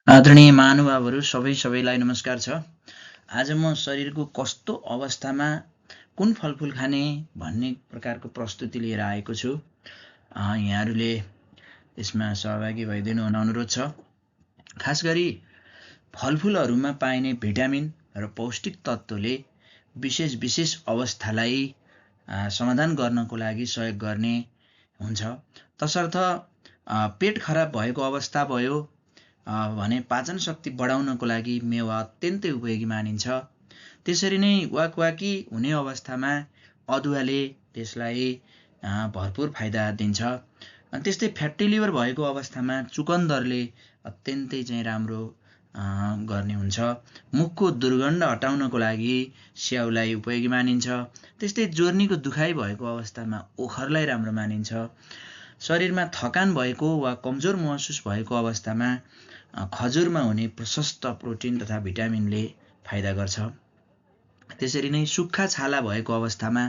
आदरणीय महानुभावहरू सबैलाई नमस्कार छ। आज म शरीरको कस्तो अवस्थामा कुन फलफुल खाने भन्ने प्रकारको प्रस्तुति लिएर आएको छु। यहाँहरूले यसमा सहभागी भइदिनु हुन अनुरोध छ। खास गरी फलफुलहरूमा पाइने भिटामिन र पौष्टिक तत्त्वले विशेष अवस्थालाई समाधान गर्नको लागि सहयोग गर्ने हुन्छ। तसर्थ पेट खराब भएको अवस्था भयो भने पाचन शक्ति बढाउनको लागि मेवा अत्यन्तै उपयोगी मानिन्छ। त्यसरी नै वाकवाकी हुने अवस्थामा अदुवाले त्यसलाई भरपुर फाइदा दिन्छ। अनि त्यस्तै फ्याटी लिभर भएको अवस्थामा चुकन्दरले अत्यन्तै चाहिँ राम्रो गर्ने हुन्छ। मुखको दुर्गन्ध हटाउनको लागि स्याउलाई उपयोगी मानिन्छ। त्यस्तै जोर्नीको दुखाइ भएको अवस्थामा ओखरलाई राम्रो मानिन्छ। शरीरमा थकान भएको वा कमजोर महसुस भएको अवस्थामा खजुरमा हुने प्रशस्त प्रोटिन तथा भिटामिनले फाइदा गर्छ। त्यसरी नै सुक्खा छाला भएको अवस्थामा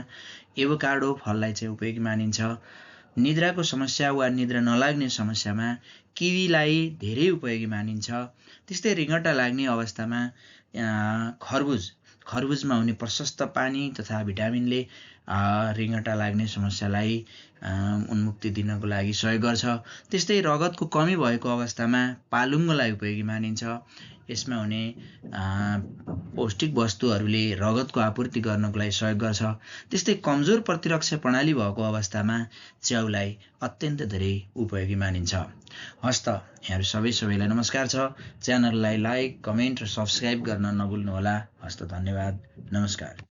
एभोकाडो फललाई चाहिँ उपयोगी मानिन्छ। निद्राको समस्या वा निद्रा नलाग्ने समस्यामा किवीलाई धेरै उपयोगी मानिन्छ। त्यस्तै रिङ्गटा लाग्ने अवस्थामा खरबुजमा हुने प्रशस्त पानी तथा भिटामिनले रिङ्गटा लाग्ने समस्यालाई उन्मुक्ति दिनको लागि सहयोग गर्छ। त्यस्तै रगतको कमी भएको अवस्थामा पालुङ्गोलाई उपयोगी मानिन्छ। यसमा हुने पौष्टिक वस्तुहरूले रगतको आपूर्ति गर्नको लागि सहयोग गर्छ। त्यस्तै कमजोर प्रतिरक्षा प्रणाली भएको अवस्थामा च्याउलाई अत्यन्त धेरै उपयोगी मानिन्छ। हस्त यहाँहरू सबैलाई नमस्कार छ। च्यानललाई लाइक, कमेन्ट र सब्सक्राइब गर्न नभुल्नुहोला। हस्त धन्यवाद, नमस्कार।